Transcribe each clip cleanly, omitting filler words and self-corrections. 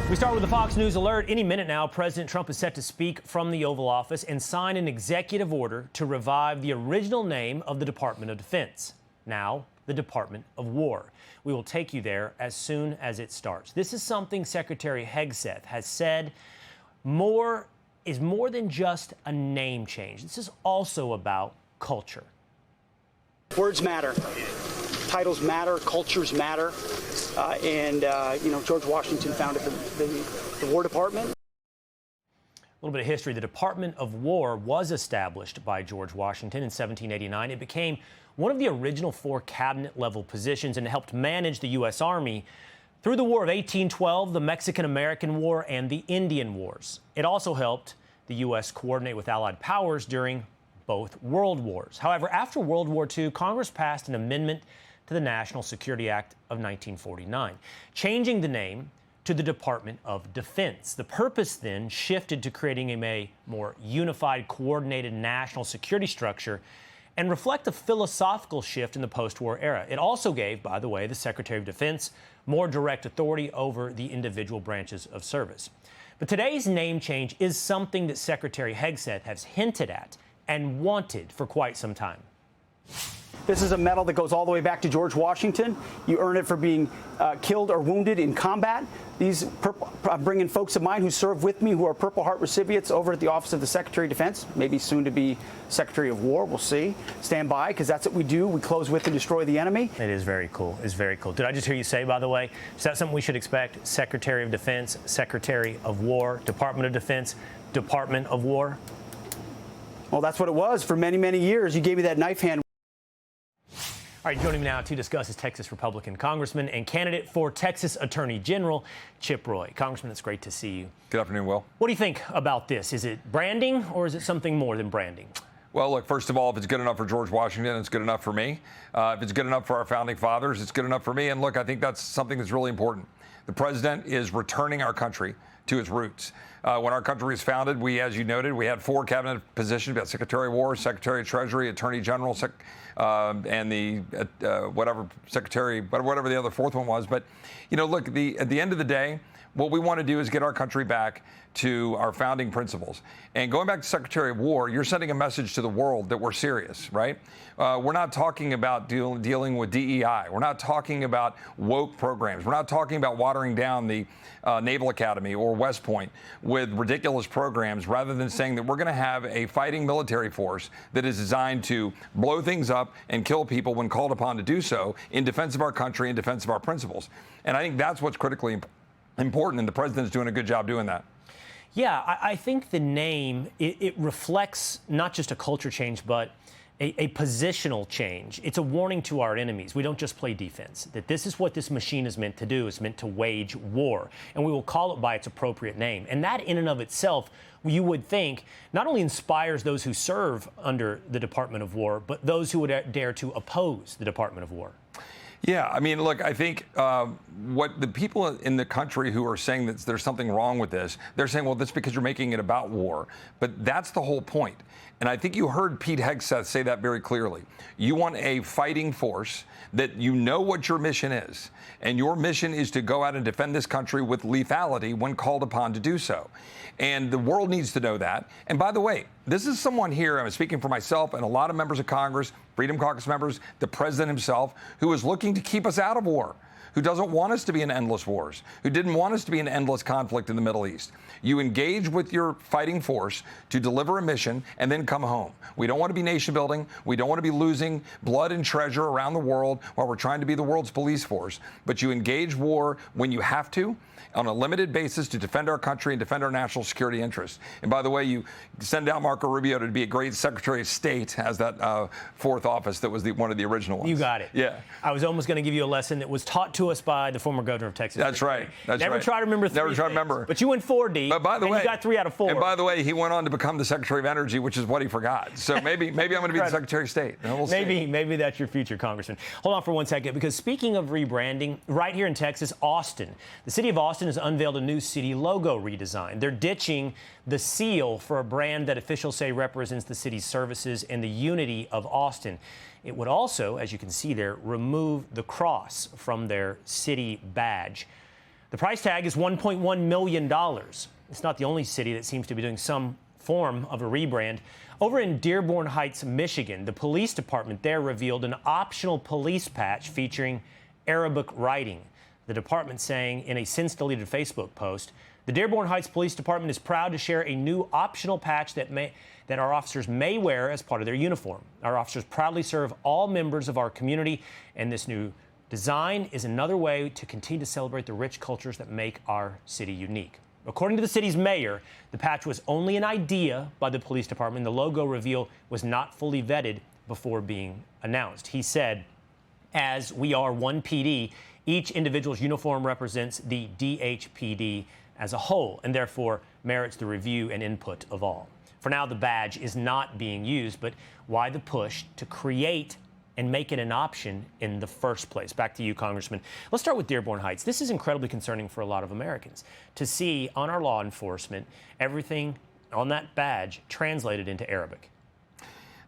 We start with the Fox News alert. Any minute now, President Trump is set to speak from the Oval Office and sign an executive order to revive the original name of the Department of Defense, now the Department of War. We will take you there as soon as it starts. This is something Secretary Hegseth has said is more than just a name change. This is also about culture. Words matter. Titles matter. Cultures matter. George Washington founded the War Department. A little bit of history. The Department of War was established by George Washington in 1789. It became one of the original 4 cabinet-level positions and helped manage the U.S. Army through the War of 1812, the Mexican-American War, and the Indian Wars. It also helped the U.S. coordinate with Allied powers during both World Wars. However, after World War II, Congress passed an amendment to the National Security Act of 1949, changing the name to the Department of Defense. The purpose then shifted to creating a more unified, coordinated national security structure and reflect a philosophical shift in the post-war era. It also gave, by the way, the Secretary of Defense more direct authority over the individual branches of service. But today's name change is something that Secretary Hegseth has hinted at and wanted for quite some time. This is a medal that goes all the way back to George Washington. You earn it for being killed or wounded in combat. These bring in folks of mine who serve with me who are Purple Heart recipients over at the Office of the Secretary of Defense, maybe soon to be Secretary of War. We'll see. Stand by, because that's what we do. We close with and destroy the enemy. It is very cool. It's very cool. Did I just hear you say, by the way, is that something we should expect? Secretary of Defense, Secretary of War, Department of Defense, Department of War? Well, that's what it was for many, many years. You gave me that knife hand. All right, joining me now to discuss is Texas Republican Congressman and candidate for Texas Attorney General, Chip Roy. Congressman, it's great to see you. Good afternoon, Will. What do you think about this? Is it branding or is it something more than branding? Well, look, first of all, if it's good enough for George Washington, it's good enough for me. If it's good enough for our founding fathers, it's good enough for me. And look, I think that's something that's really important. The president is returning our country to its roots. When our country was founded, as you noted, we had 4 cabinet positions. We had Secretary of War, Secretary of Treasury, Attorney General, and the whatever the other 4th one was. But, look, at the end of the day, what we want to do is get our country back to our founding principles. And going back to Secretary of War, you're sending a message to the world that we're serious, right? We're not talking about dealing with DEI. We're not talking about woke programs. We're not talking about watering down the Naval Academy or West Point with ridiculous programs, rather than saying that we're going to have a fighting military force that is designed to blow things up and kill people when called upon to do so in defense of our country, in defense of our principles. And I think that's what's critically important, and the president's doing a good job doing that. Yeah, I think the name, it reflects not just a culture change, but a positional change. It's a warning to our enemies. We don't just play defense, that this is what this machine is meant to do. It's meant to wage war, and we will call it by its appropriate name. And that in and of itself, you would think, not only inspires those who serve under the Department of War, but those who would dare to oppose the Department of War. Yeah, I mean, look, I think what the people in the country who are saying that there's something wrong with this, they're saying, well, that's because you're making it about war. But that's the whole point. And I think you heard Pete Hegseth say that very clearly. You want a fighting force that you know what your mission is. And your mission is to go out and defend this country with lethality when called upon to do so. And the world needs to know that. And by the way, this is someone here, I'm speaking for myself and a lot of members of Congress, Freedom Caucus members, the president himself, who is looking to keep us out of war, who doesn't want us to be in endless wars, who didn't want us to be in endless conflict in the Middle East. You engage with your fighting force to deliver a mission and then come home. We don't want to be nation building. We don't want to be losing blood and treasure around the world while we're trying to be the world's police force. But you engage war when you have to, on a limited basis, to defend our country and defend our national security interests. And by the way, you send out Marco Rubio to be a great Secretary of State as that 4th office that was one of the original ones. You got it. Yeah. I was almost going to give you a lesson that was taught to us by the former governor of Texas. That's right. That's Never right. try to remember 3 Never try to things, remember. But you went 4 deep. But by the way, you got 3 out of 4. And by the way, he went on to become the Secretary of Energy, which is what he forgot. So maybe I'm going to be the Secretary of State. We'll see. Maybe that's your future, Congressman. Hold on for 1 second, because speaking of rebranding, right here in Texas, Austin, the city of Austin has unveiled a new city logo redesign. They're ditching the seal for a brand that officials say represents the city's services and the unity of Austin. It would also, as you can see there, remove the cross from their city badge. The price tag is $1.1 million. It's not the only city that seems to be doing some form of a rebrand. Over in Dearborn Heights, Michigan, the police department there revealed an optional police patch featuring Arabic writing. The department saying in a since-deleted Facebook post, the Dearborn Heights Police Department is proud to share a new optional patch that our officers may wear as part of their uniform. Our officers proudly serve all members of our community, and this new design is another way to continue to celebrate the rich cultures that make our city unique. According to the city's mayor, the patch was only an idea by the police department. The logo reveal was not fully vetted before being announced. He said, as we are one PD, each individual's uniform represents the DHPD as a whole and therefore merits the review and input of all. For now, the badge is not being used, but why the push to create and make it an option in the first place? Back to you, Congressman. Let's start with Dearborn Heights. This is incredibly concerning for a lot of Americans to see on our law enforcement everything on that badge translated into Arabic.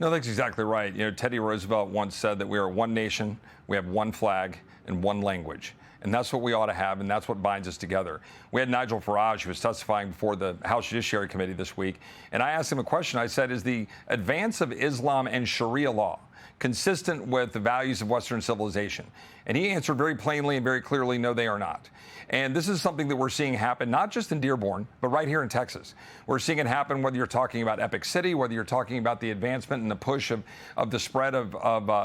No, that's exactly right. You know, Teddy Roosevelt once said that we are one nation, we have one flag, and one language. And that's what we ought to have, and that's what binds us together. We had Nigel Farage, who was testifying before the House Judiciary Committee this week, and I asked him a question. I said, is the advance of Islam and Sharia law consistent with the values of Western civilization? And he answered very plainly and very clearly, no, they are not. And this is something that we're seeing happen, not just in Dearborn, but right here in Texas. We're seeing it happen whether you're talking about Epic City, whether you're talking about the advancement and the push of the spread of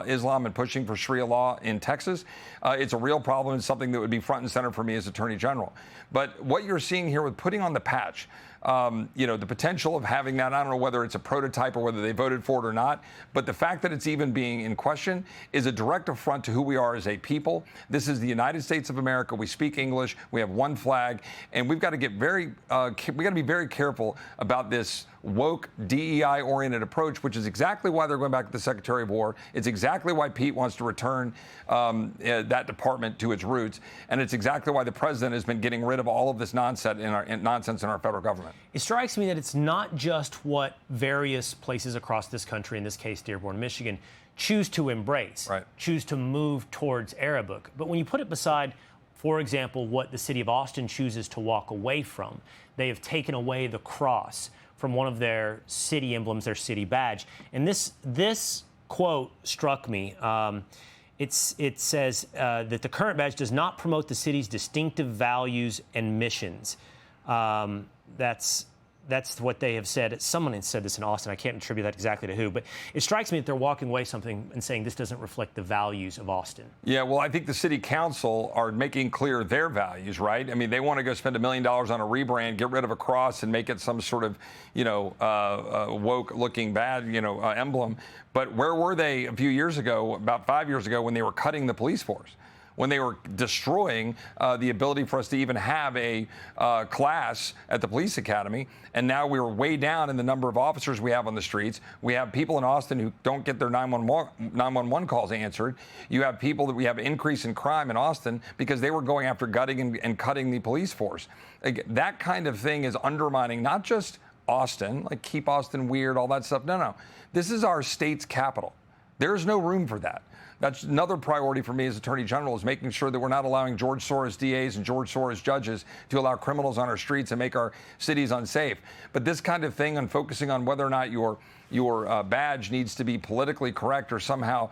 Islam and pushing for Sharia law in Texas. It's a real problem. It's something that would be front and center for me as Attorney General. But what you're seeing here with putting on the patch, you know, the potential of having that, I don't know whether it's a prototype or whether they voted for it or not, but the fact that it's even being in question is a direct affront to who we are as a people. This is the United States of America. We speak English. We have one flag, and we've got to get we got to be very careful about this woke, DEI-oriented approach, which is exactly why they're going back to the Secretary of War. It's exactly why Pete wants to return that department to its roots, and it's exactly why the president has been getting rid of all of this nonsense in our federal government. It strikes me that it's not just what various places across this country, in this case Dearborn, Michigan, choose to embrace, right, choose to move towards Arabic. But when you put it beside, for example, what the city of Austin chooses to walk away from, they have taken away the cross from one of their city emblems, their city badge. And this quote struck me. It says that the current badge does not promote the city's distinctive values and missions. That's what they have said. Someone had said this in Austin. I can't attribute that exactly to who, but it strikes me that they're walking away something and saying this doesn't reflect the values of Austin. Yeah, well, I think the city council are making clear their values, right? I mean, they want to go spend $1 million on a rebrand, get rid of a cross, and make it some sort of, you know, woke-looking bad, you know, emblem. But where were they a few years ago, about 5 years ago, when they were cutting the police force? When they were destroying the ability for us to even have a class at the police academy. And now we're way down in the number of officers we have on the streets. We have people in Austin who don't get their 911 calls answered. You have people that we have increase in crime in Austin because they were going after gutting and cutting the police force. Like, that kind of thing is undermining not just Austin, like keep Austin weird, all that stuff. No. This is our state's capital. There's no room for that. That's another priority for me as Attorney General, is making sure that we're not allowing George Soros DAs and George Soros judges to allow criminals on our streets and make our cities unsafe. But this kind of thing, on focusing on whether or not your badge needs to be politically correct or somehow,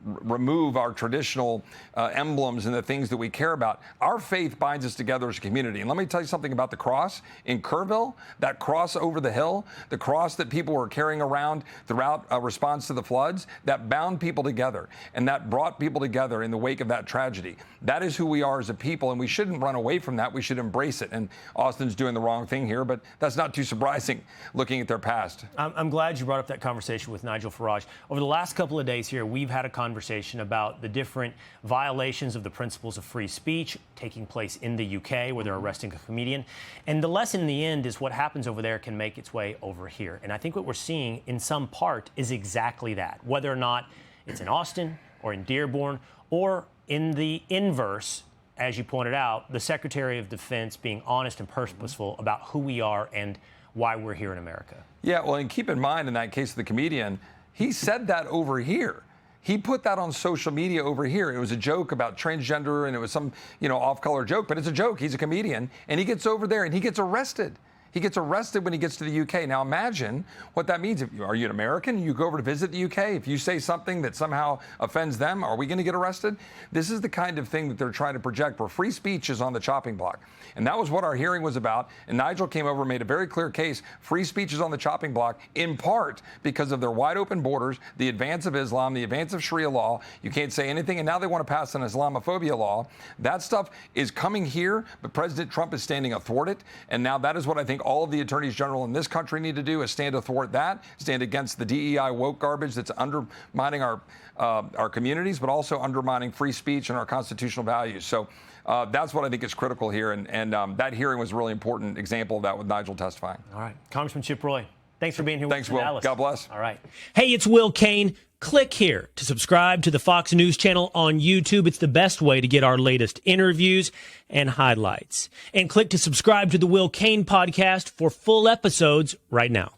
remove our traditional emblems and the things that we care about. Our faith binds us together as a community. And let me tell you something about the cross in Kerrville, that cross over the hill, the cross that people were carrying around throughout a response to the floods, that bound people together and that brought people together in the wake of that tragedy. That is who we are as a people, and we shouldn't run away from that. We should embrace it. And Austin's doing the wrong thing here, but that's not too surprising looking at their past. I'm glad you brought up that conversation with Nigel Farage. Over the last couple of days here, we've had a conversation about the different violations of the principles of free speech taking place in the UK, where they're arresting a comedian. And the lesson in the end is what happens over there can make its way over here. And I think what we're seeing in some part is exactly that, whether or not it's in Austin or in Dearborn or in the inverse, as you pointed out, the Secretary of Defense being honest and purposeful about who we are and why we're here in America. Yeah, well, and keep in mind, in that case of the comedian, he said that over here. He put that on social media over here. It was a joke about transgender, and it was some, off-color joke, but it's a joke. He's a comedian, and he gets over there and he gets arrested. He gets arrested when he gets to the UK. Now imagine what that means. Are you an American? You go over to visit the UK. If you say something that somehow offends them, are we going to get arrested? This is the kind of thing that they're trying to project where free speech is on the chopping block. And that was what our hearing was about. And Nigel came over and made a very clear case. Free speech is on the chopping block in part because of their wide open borders, the advance of Islam, the advance of Sharia law. You can't say anything. And now they want to pass an Islamophobia law. That stuff is coming here, but President Trump is standing athwart it. And now that is what I think all of the attorneys general in this country need to do, is stand athwart that, stand against the DEI woke garbage that's undermining our communities, but also undermining free speech and our constitutional values. So that's what I think is critical here. And that hearing was a really important example of that with Nigel testifying. All right. Congressman Chip Roy, thanks for being here Thanks, with us in Will. Dallas. God bless. All right. Hey, it's Will Cain. Click here to subscribe to the Fox News channel on YouTube. It's the best way to get our latest interviews and highlights. And click to subscribe to the Will Cain podcast for full episodes right now.